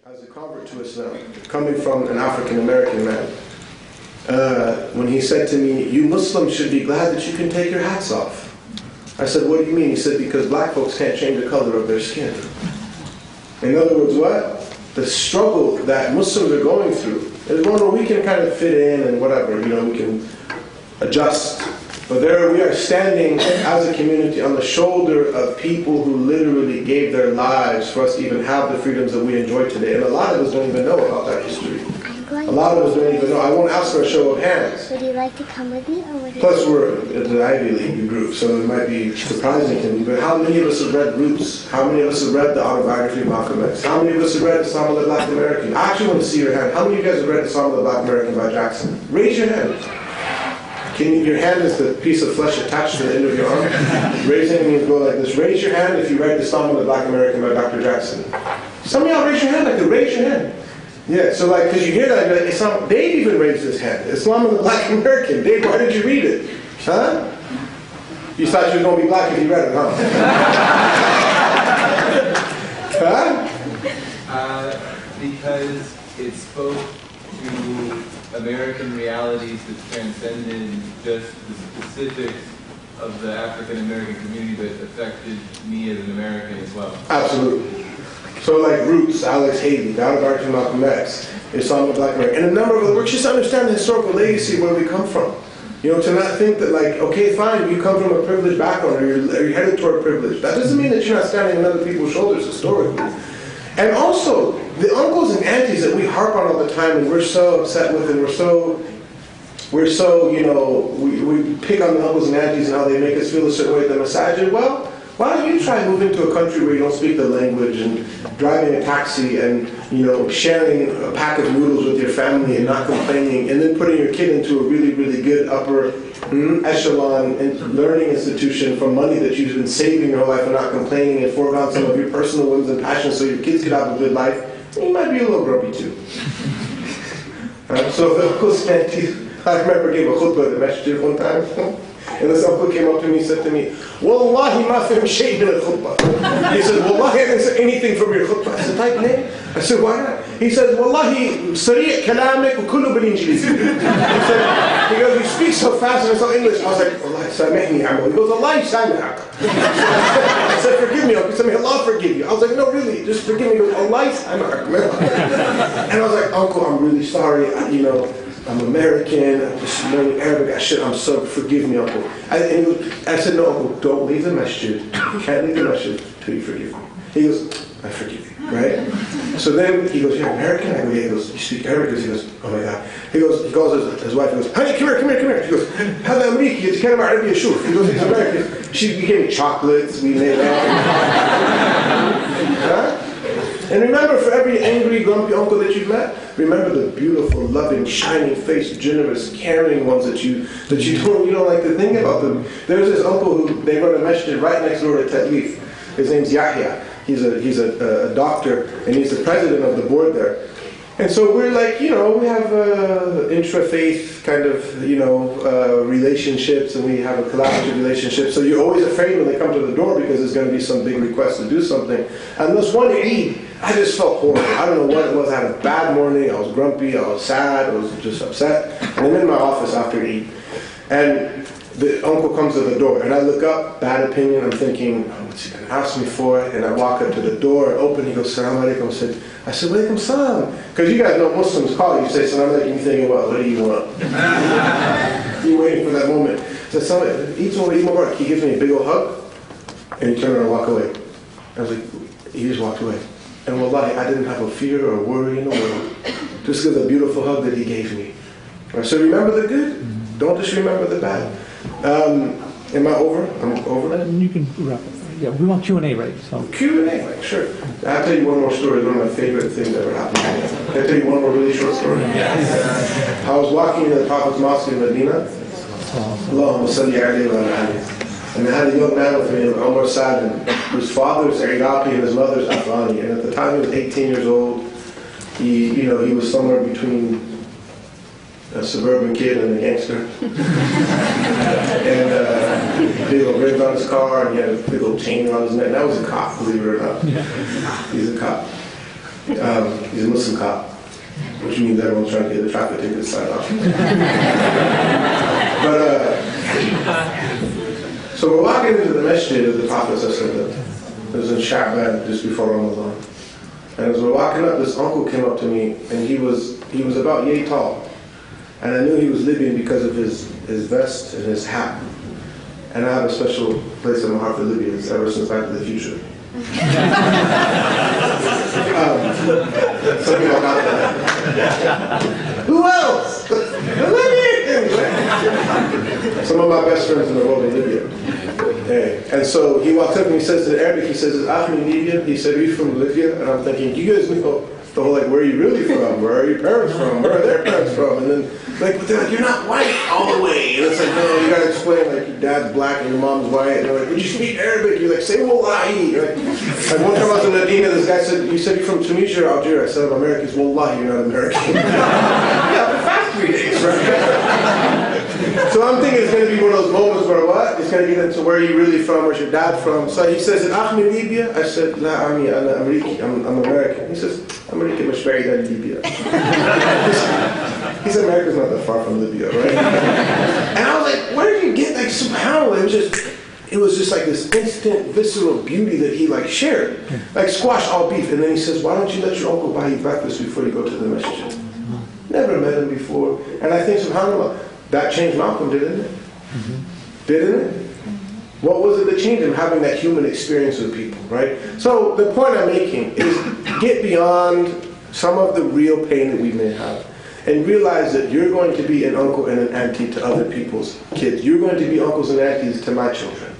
as a convert to Islam, coming from an African American man, when he said to me, you Muslims should be glad that you can take your hats off. I said, what do you mean? He said, because black folks can't change the color of their skin. In other words, what? The struggle that Muslims are going through is one where we can kind of fit in and whatever, you know, we can adjust. But there we are standing as a community on the shoulder of people who literally gave their lives for us to even have the freedoms that we enjoy today. And a lot of us don't even know about that history. A lot of us don't even know. I won't ask for a show of hands. Would you like to come with me? Or would you Plus we're at the Ivy League group, so it might be surprising to me. But how many of us have read Roots? How many of us have read the autobiography of Malcolm X? How many of us have read Osama the Black American? I actually want to see your hand. How many of you guys have read Osama the Black American by Jackson? Raise your hand. Your hand is the piece of flesh attached to the end of your arm. Raising means go like this. Raise your hand if you read Osama the Black American by Dr. Jackson. Some of y'all raise your hand like that. Raise your hand. Yeah, so like, because you hear that, like, Islam, Dave even raised his hand. Islam and the Black American. Dave, why did you read it? Huh? You thought you were going to be black if you read it, huh? Huh? Because it spoke to American realities that transcended just the specifics of the African American community that affected me as an American as well. Absolutely. So like Roots, Alex Haley, the autobiography of Malcolm X, Osama the Black American, and a number of other works, just understand the historical legacy where we come from. You know, to not think that like, okay, fine, you come from a privileged background or you're headed toward privilege. That doesn't mean that you're not standing on other people's shoulders historically. And also, the uncles and aunties that we harp on all the time and we're so upset with and we're so, you know, we pick on the uncles and aunties and how they make us feel a certain way at the masajid. Well, why don't you try moving to a country where you don't speak the language and driving a taxi and, you know, sharing a pack of noodles with your family and not complaining and then putting your kid into a really, really good upper echelon and learning institution for money that you've been saving your whole life and not complaining and foregone some of your personal whims and passions so your kids could have a good life, you might be a little grumpy too. So the uncles and aunties, I remember I gave a khutbah at the masjid one time. And this uncle came up to me and said to me, Wallahi ma fahm shay min al-khutbah. He said, Wallahi I didn't say anything from your khutbah. I said, type name? I said, why not? He said, Wallahi sari' kalamek wa kullu bil-Injilizi. He goes, you speak so fast and it's all English. I was like, Allah samahni amo. He goes, Allah samahak. I said, forgive me, uncle. He said, may Allah forgive you. I was like, no, really, just forgive me. He goes, Allah samahak. And I was like, uncle, I'm really sorry. You know, I'm American, I'm just learning Arabic, I'm so, forgive me, uncle. I said, no, uncle, don't leave the masjid. You can't leave the masjid till you forgive me. He goes, I forgive you, right? So then he goes, you're American? I go, yeah. He goes, you speak Arabic? He goes, oh my God. He calls his wife, he goes, honey, come here. She goes, هذا أمريكي, يتكلم عربي شوف. He goes, he's American. She gave me chocolates, we made out. Huh? And remember, for every angry, grumpy uncle that you've met, remember the beautiful, loving, shining-faced, generous, caring ones that you don't like to think about them. There's this uncle who they run a masjid right next door to Tadlif. His name's Yahya. He's a doctor, and he's the president of the board there. And so we're like, we have intra-faith kind of, relationships, and we have a collaborative relationship. So you're always afraid when they come to the door because there's going to be some big request to do something. And this one Eid, I just felt horrible. I don't know what it was. I had a bad morning. I was grumpy. I was sad. I was just upset. And I'm in my office after Eid. And the uncle comes to the door, and I look up, bad opinion. I'm thinking, what's he going to ask me for? And I walk up to the door and open. He goes, Salaam alaikum. I said, Walaikum salam. Because you guys know Muslims call you, say Salaam alaikum, you're thinking, what do you want? You're waiting for that moment. So Eid Mubarak. He gives me a big old hug, and he turned around and walked away. I was like, he just walked away. And wallahi, I didn't have a fear or a worry in the world. Just because of the beautiful hug that he gave me. So remember the good. Don't just remember the bad. Am I over? I'm over? You can wrap it. Yeah, we want Q&A, right? So Q&A, sure. I'll tell you one more story. One of my favorite things that ever happened. Can I tell you one more really short story? Yes. I was walking in the Prophet's Mosque in Medina. Allahumma salli alayhi wa alayhi. And I had a young man with me, Umar Saad, whose father's Iraqi and his mother's Afghani. And at the time he was 18 years old. He was somewhere between a suburban kid and a gangster. And big old rims on his car, and he had a big old chain around his neck. And that was a cop, believe it or not. He's a cop. He's a Muslim cop, which means everyone's trying to get the traffic ticket signed off. So we're walking into the masjid of the Prophet. It was in Sha'ban, just before Ramadan. And as we're walking up, this uncle came up to me, and he was about yay tall. And I knew he was Libyan because of his vest and his hat. And I have a special place in my heart for Libyans ever since Back to the Future. Some people got that. Who else? The Libyans! Some of my best friends in the world in Libya. Hey. And so he walked up and he says in Arabic, he says, "Akhmi Libya." He said, "Are you from Libya?" And I'm thinking, you guys know the whole, where are you really from? Where are your parents from? Where are their parents from? And then, but they're like, you're not white all the way. And it's like, no, you gotta explain, your dad's black and your mom's white. And they're like, but you speak Arabic. You're like, say wallahi. Like one time I was in Medina, this guy said, you said you're from Tunisia or Algeria. I said, I'm American. He said, wallahi, you're not American. Yeah, but fast 3 days, right? So I'm thinking it's going to be one of those moments where what? It's going to get into where are you really from, where's your dad from? So he says, in Akhmi Libya? I said, La Ami, I'm American. He says, American مش بعيد عن Libya. He said, America's not that far from Libya, right? And I was like, where did you get, subhanAllah, it was just like this instant, visceral beauty that he shared. Squash all beef. And then he says, why don't you let your uncle buy you breakfast before you go to the masjid? Never met him before. And I think, subhanAllah, that changed Malcolm, didn't it? Didn't it? What was it that changed him? Having that human experience with people, right? So the point I'm making is get beyond some of the real pain that we may have and realize that you're going to be an uncle and an auntie to other people's kids. You're going to be uncles and aunties to my children.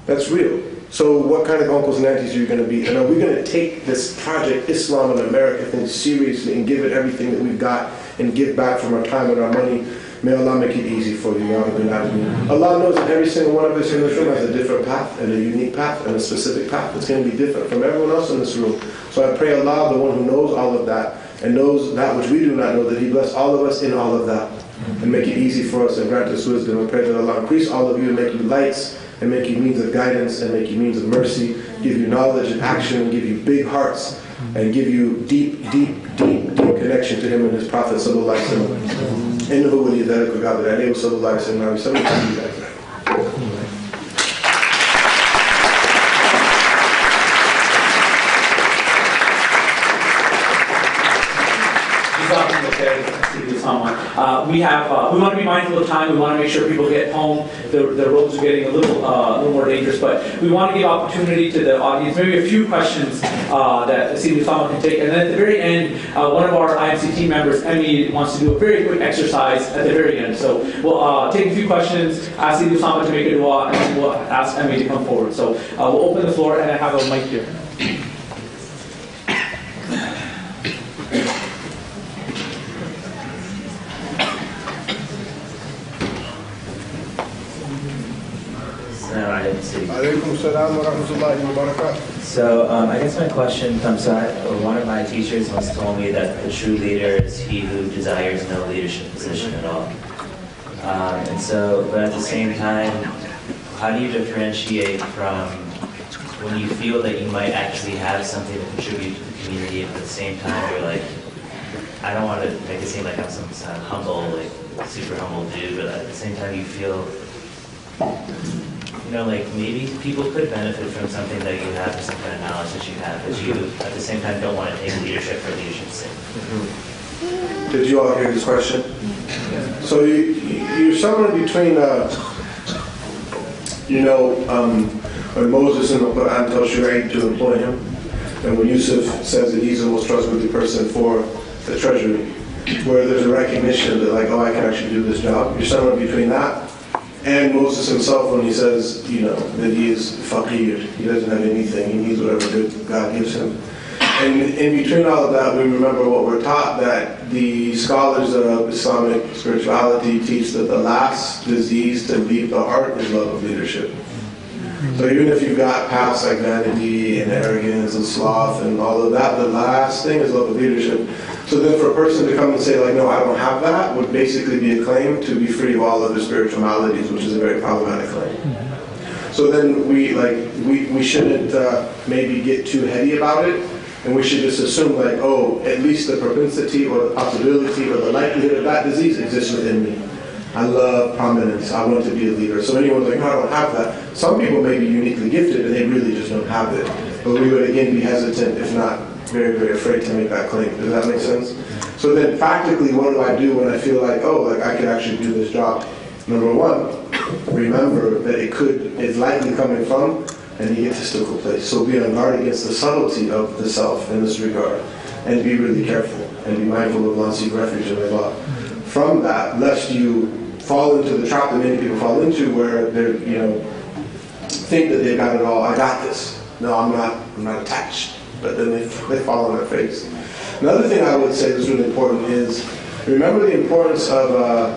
That's real. So what kind of uncles and aunties are you going to be? And are we going to take this project, Islam in America, thing seriously and give it everything that we've got and give back from our time and our money? May Allah make it easy for you, Ya Rabbil Alameen. Allah knows that every single one of us in this room has a different path and a unique path and a specific path that's going to be different from everyone else in this room. So I pray Allah, the one who knows all of that and knows that which we do not know, that He bless all of us in all of that and make it easy for us and grant us wisdom. I pray that Allah increase all of you and make you lights and make you means of guidance and make you means of mercy, give you knowledge and action and give you big hearts and give you deep, deep, deep, deep connection to Him and His Prophet sallallahu alaihi wasallam. إنه ولي ذلك وقادر عليه وصلى الله عليه وسلم. We want to be mindful of time. We want to make sure people get home. The roads are getting a little more dangerous, but we want to give opportunity to the audience. Maybe a few questions that Ustadh Usama can take, and then at the very end, one of our IMC team members, Emmy, wants to do a very quick exercise at the very end. So we'll take a few questions, ask Ustadh Usama to make a dua, and then we'll ask Emmy to come forward. So we'll open the floor, and I have a mic here. Alaikum salam wa rahmatullahi wa barakatuh. So I guess my question comes to one of my teachers once told me that the true leader is he who desires no leadership position at all. But at the same time, how do you differentiate from when you feel that you might actually have something to contribute to the community, but at the same time you're like, I don't want to make it seem like I'm some humble, like super humble dude, but at the same time you feel, like maybe people could benefit from something that you have, or some kind of knowledge that you have, but you at the same time don't want to take leadership for leadership's sake. Did you all hear this question? So you're somewhere between, when Moses in the Quran tells Shu'aib to employ him, and when Yusuf says that he's the most trustworthy person for the treasury, where there's a recognition that like, I can actually do this job. You're somewhere between that and Moses himself when he says, that he is faqir. He doesn't have anything. He needs whatever God gives him. And in between all of that, we remember what we're taught, that the scholars of Islamic spirituality teach that the last disease to leave the heart is love of leadership. So even if you've got past like vanity and arrogance and sloth and all of that, the last thing is love of leadership. So then for a person to come and say like, no, I don't have that, would basically be a claim to be free of all other spiritual maladies, which is a very problematic claim. So then we shouldn't maybe get too heady about it, and we should just assume like, at least the propensity or the possibility or the likelihood of that disease exists within me. I love prominence. I want to be a leader. So anyone's like, no, I don't have that. Some people may be uniquely gifted and they really just don't have it. But we would again be hesitant, if not very, very afraid to make that claim. Does that make sense? So then practically, what do I do when I feel like, I could actually do this job? Number one, remember that it's likely coming from an egotistical place. So be on guard against the subtlety of the self in this regard. And be really careful. And be mindful of not seek refuge in Allah. From that, lest you fall into the trap that many people fall into where they're, think that they've got it all. I got this. No, I'm not attached. But then they fall on their face. Another thing I would say that's really important is remember the importance of, I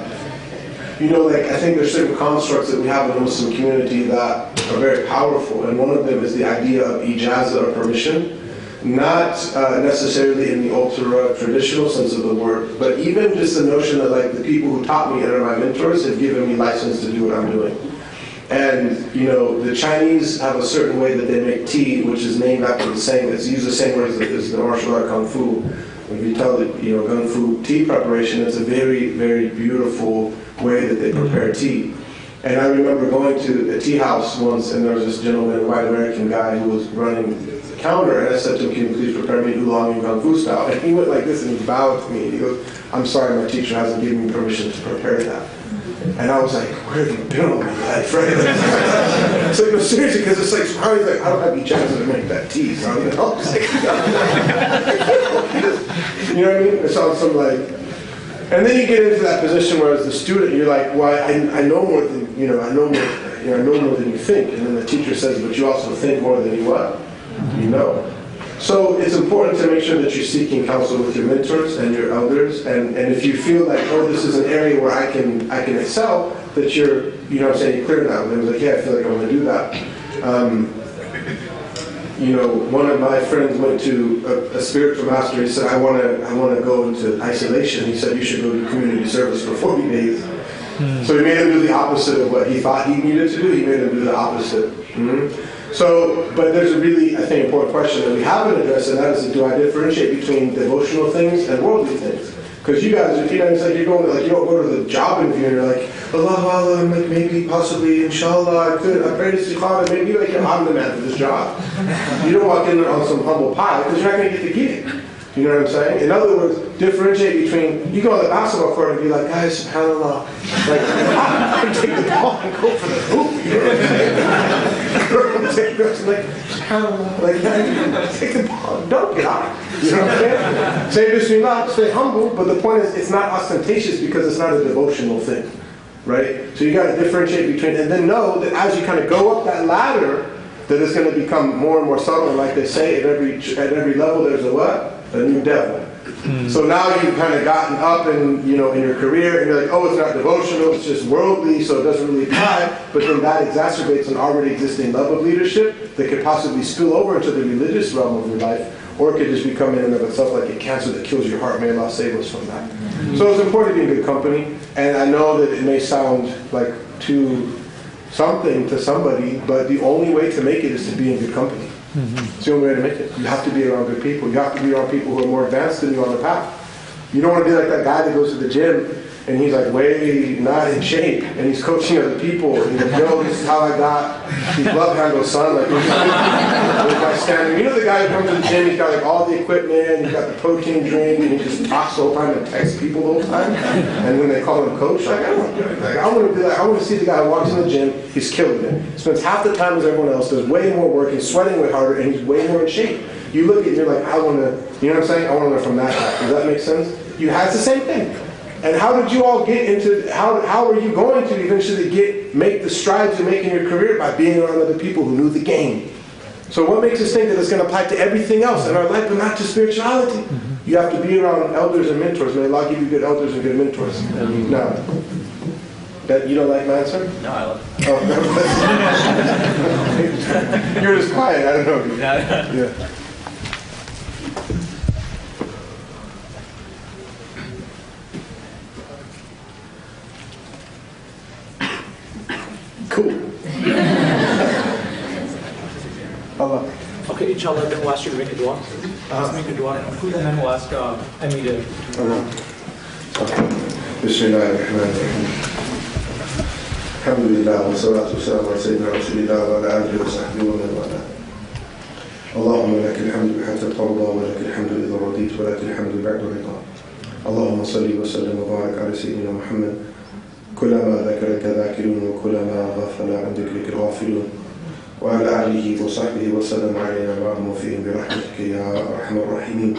think there's certain constructs that we have in the Muslim community that are very powerful. And one of them is the idea of ijaza or permission. Not necessarily in the ultra traditional sense of the word, but even just the notion that like the people who taught me and are my mentors have given me license to do what I'm doing. And the Chinese have a certain way that they make tea, which is named after the saying that's used the same way as the martial art kung fu. If you tell the kung fu tea preparation, it's a very, very beautiful way that they prepare tea. And I remember going to a tea house once, and there was this gentleman, a white American guy, who was running the counter, and I said to him, can you please prepare me oolong and kung fu style? And he went like this, and he bowed to me, and he goes, I'm sorry, my teacher hasn't given me permission to prepare that. And I was like, where have you been all my life, right? So no, seriously, because it's like, how he's like, I don't have any chance to make that tea, so I'm like, you know what I mean? It sounds some like, and then you get into that position where as the student, you're like, well, I know more than, I know more than you think. And then the teacher says, but you also think more than you what? You know. So it's important to make sure that you're seeking counsel with your mentors and your elders. And if you feel like, this is an area where I can excel, that you're, you're clear now. And it was like, yeah, I feel like I want to do that. One of my friends went to a spiritual master. He said, I want to go into isolation. He said, you should go to community service for 40 days. So he made him do the opposite of what he thought he needed to do. He made him do the opposite. So, but there's a really, I think, important question that we haven't addressed, and that is, do I differentiate between devotional things and worldly things? Because you guys, it's like you're going, like you don't go to the job interview and you're like, Allah, like maybe, possibly, inshallah, I could, I pray to Istikhara, maybe like I'm the man for this job. You don't walk in on some humble pie because you're not going to get the gig. You know what I'm saying? In other words, differentiate between, you go on the basketball court and be like, guys, subhanAllah, like, I'm going to take the ball and go for the hoop. You know what I'm saying? Like, subhanAllah, like, take the ball and dunk it out. You know what I'm saying? Say Bismillah, stay humble, but the point is, it's not ostentatious because it's not a devotional thing, right? So you got to differentiate between, and then know that as you kind of go up that ladder, that it's going to become more and more subtle. And like they say, at every level, there's a what? A new devil. So now you've kind of gotten up in your career, and you're like, oh, it's not devotional, it's just worldly, so it doesn't really apply. But then that exacerbates an already existing love of leadership that could possibly spill over into the religious realm of your life, or it could just become in and of itself like a cancer that kills your heart. May Allah save us from that. So it's important to be in good company, and I know that it may sound like too something to somebody, but the only way to make it is to be in good company. It's the only way to make it. You have to be around good people. You have to be around people who are more advanced than you on the path. You don't want to be like that guy that goes to the gym and he's like way not in shape and he's coaching other people and he's like, yo, this is how I got these love handles, son. Like, this guy standing. You know the guy who comes to the gym, he's got like all the equipment, he's got the protein drink, and he just talks the whole time and texts people the whole time. And when they call him coach, like, I want to be like, I want to see the guy who walks in the gym, he's killing it. Spends half the time as everyone else, does way more work, he's sweating way harder, and he's way more in shape. You look at it, you're like, I want to, you know what I'm saying? I want to learn from that guy. Does that make sense? You had the same thing. And how did you all get into, how are you going to eventually make the strides you make in your career? By being around other people who knew the game. So what makes us think that it's going to apply to everything else in our life, but not to spirituality? You have to be around elders and mentors. May Allah give you good elders and good mentors. Now, that you don't like my answer? No, I love it. Oh, you're just quiet. I don't know. Yeah. Cool. Allah. Okay, inshallah, then we'll ask you to make a dua. Make a dua. And then we'll ask Emmy to... Bismillahirrahmanirrahim. Alhamdulillah, wa salatu wa salam ala sayyidina Rasulillah wa ala alihi wa sahbihi wa man wala. Allahumma laka alhamdu hatta tarda wa laka alhamdu idha radit wa laka alhamdu ba'da rida. Allahumma salli wa sallim wa barak ala sayyidina Muhammad. كلما ذكرك ذاكرون وكلما غفل عن ذكرك الغافلون وعلى آله وصحبه وسلم علينا معهم وفيهم برحمتك يا أرحم الراحمين.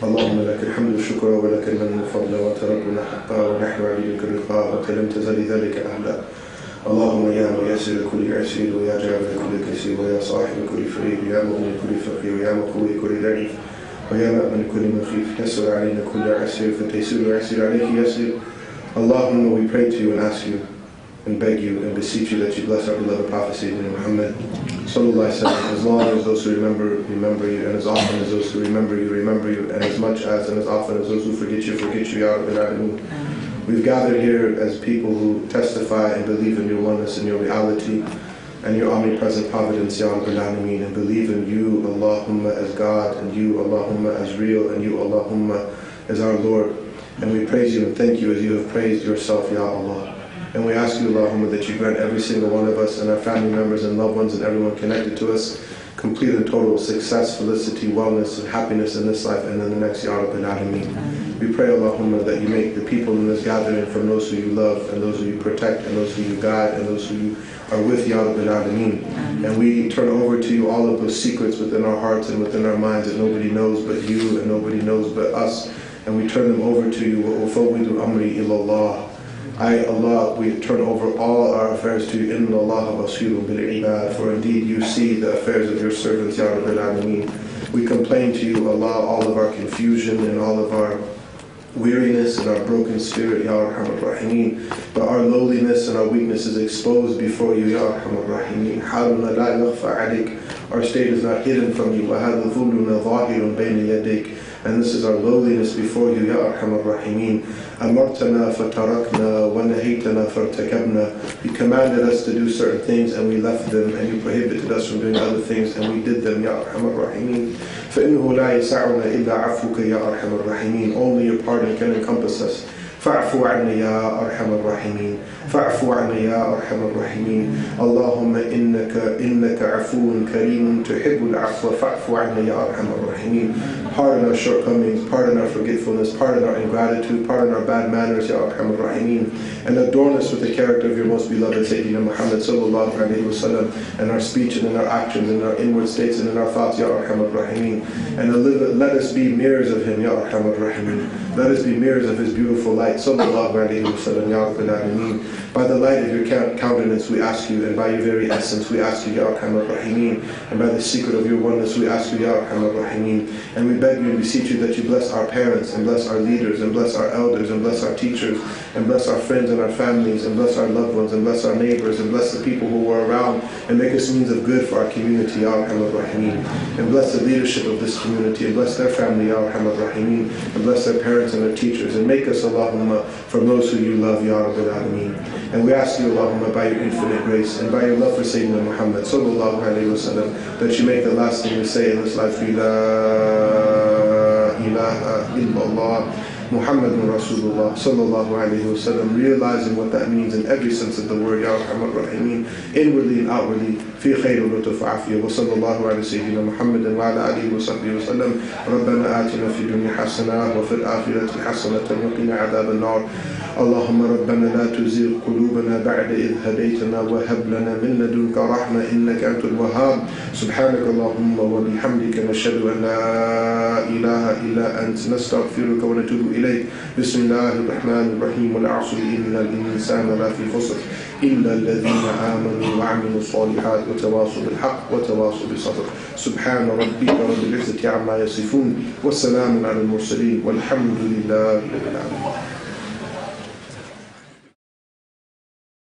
اللهم لك الحمد والشكر ولك المن والفضل وتركنا حقا ونحن عبيدك الرقاء وأنت لم تزل ذلك أهلا. اللهم يا ميسر كل عسير ويا جابر كل كسير ويا صاحب كل فريد ويا مؤمن كل فقير ويا مقوي كل ضعيف ويا مأمن كل مخيف يسر علينا كل عسير فتيسير ويسر عليك يسير. Allahumma, we pray to you and ask you and beg you and beseech you that you bless our beloved Prophet Sayyidina Muhammad Sallallahu Alaihi Wasallam. As long as those who remember you, and as often as those who remember you, and as much as and as often as those who forget you, Ya Rabbil Alameen. We've gathered here as people who testify and believe in your oneness and your reality and your omnipresent providence, Ya Rabbil Alameen, and believe in you, Allahumma, as God, and you, Allahumma, as real, and you, Allahumma, as our Lord. And we praise you and thank you as you have praised yourself, Ya Allah. And we ask you, Allahumma, that you grant every single one of us and our family members and loved ones and everyone connected to us complete and total success, felicity, wellness, and happiness in this life and in the next, Ya Rabbil Alameen. We pray, Allahumma, that you make the people in this gathering from those who you love and those who you protect and those who you guide and those who you are with, Ya Rabbil Alameen. And we turn over to you all of those secrets within our hearts and within our minds that nobody knows but you and nobody knows but us. And we turn them over to you. وَأُفَوِّضُ أَمْرِي إِلَى اللَّهِ. I, Allah, we turn over all our affairs to you. إِنَّ اللَّهَ بَصِيرٌ بِالْعِبَادِ. For indeed you see the affairs of your servants, Ya Rabbil Alameen. We complain to you, Allah, all of our confusion and all of our weariness and our broken spirit, Ya Arhamar Rahimeen. But our lowliness and our weakness is exposed before you, Ya Arhamar Rahimeen. حَالُنَا لَا يَخْفَى عَلَيْكَ. Our state is not hidden from you. وَهَذَا ظُلُّنَا ظَاهِرٌ بَيْنَ يَدَيْكَ. And this is our lowliness before you, Ya Arhamar Rahimeen. أَمَرْتَنَا فَتَرَكْنَا وَنَهَيْتَنَا فَارْتَكَبْنَا. You commanded us to do certain things and we left them, and you prohibited us from doing other things and we did them, Ya Arhamar Rahimeen. فَإِنَّهُ لَا يَسَعُنَا إِلَّا عَفْوُكَ يَا أَرْحَمَ الرَّاحِمِينَ. Only your pardon can encompass us. فَاعْفُ عَنَّا يَا أَرْحَمَ الرَّاحِمِينَ. فَاعْفُ عَنَّا يَا أَرْحَمَ الرَّاحِمِينَ. اللهم إنك عفو كريم تحب العفو فاعف عنا يا أرحم الراحمين. Pardon our shortcomings, pardon our forgetfulness, pardon our ingratitude, pardon our bad manners, Ya Arhamar Rahimeen, and adorn us with the character of your most beloved Sayyidina Muhammad Sallallahu Alaihi Wasallam, and our speech and in our actions and in our inward states and in our thoughts, Ya Arhamar Rahimeen. And let us be mirrors of him, Ya Arhamar Rahimeen. Let us be mirrors of his beautiful light, Sallallahu Alaihi Wasallam, Ya Rabbil Alameen. By the light of your countenance we ask you, and by your very essence we ask you, Ya Arhamar Rahimin, and by the secret of your oneness we ask you, Ya Arhamar Rahimin, and we beg you and beseech you that you bless our parents, and bless our leaders, and bless our elders, and bless our teachers, and bless our friends and our families, and bless our loved ones, and bless our neighbors, and bless the people who were around, and make us means of good for our community, Ya Arhamar Rahimin, and bless the leadership of this community, and bless their family, Ya Arhamar Rahimin, and bless their parents and their teachers, and make us, Allahumma, from those who you love, Ya Rabbil Alameen. And we ask you, Allahumma, by your infinite grace, and by your love for Sayyidina Muhammad, sallallahu alayhi wa sallam, that you make the last thing we say in this life be La ilaha illallah Muhammadun Rasulullah sallallahu alayhi wa sallam, realizing what that means in every sense of the word, Ya Arhamar Rahimin, inwardly and outwardly, fi khayr wa lutuf wa afiyah, wa sallallahu ala Sayyidina Muhammadin wa ala alihi wa sahbihi wa sallam. Rabbana atina fi dunya hasanah wa fil akhirati hasanatan wa qina adhab an-nar. اللهم ربنا لا تزغ قلوبنا بعد إذ هديتنا وهب لنا من لدنك رحمة إنك أنت الوهاب. سبحانك اللهم وبحمدك نشهد أن لا إله إلا أنت نستغفرك ونتوب إليك. بسم الله الرحمن الرحيم. والعصر إن الإنسان لفي خسر إلا الذين آمنوا وعملوا الصالحات وتواصوا بالحق وتواصوا بالصبر. سبحان ربك رب العزة عما يصفون والسلام على المرسلين والحمد لله رب العالمين.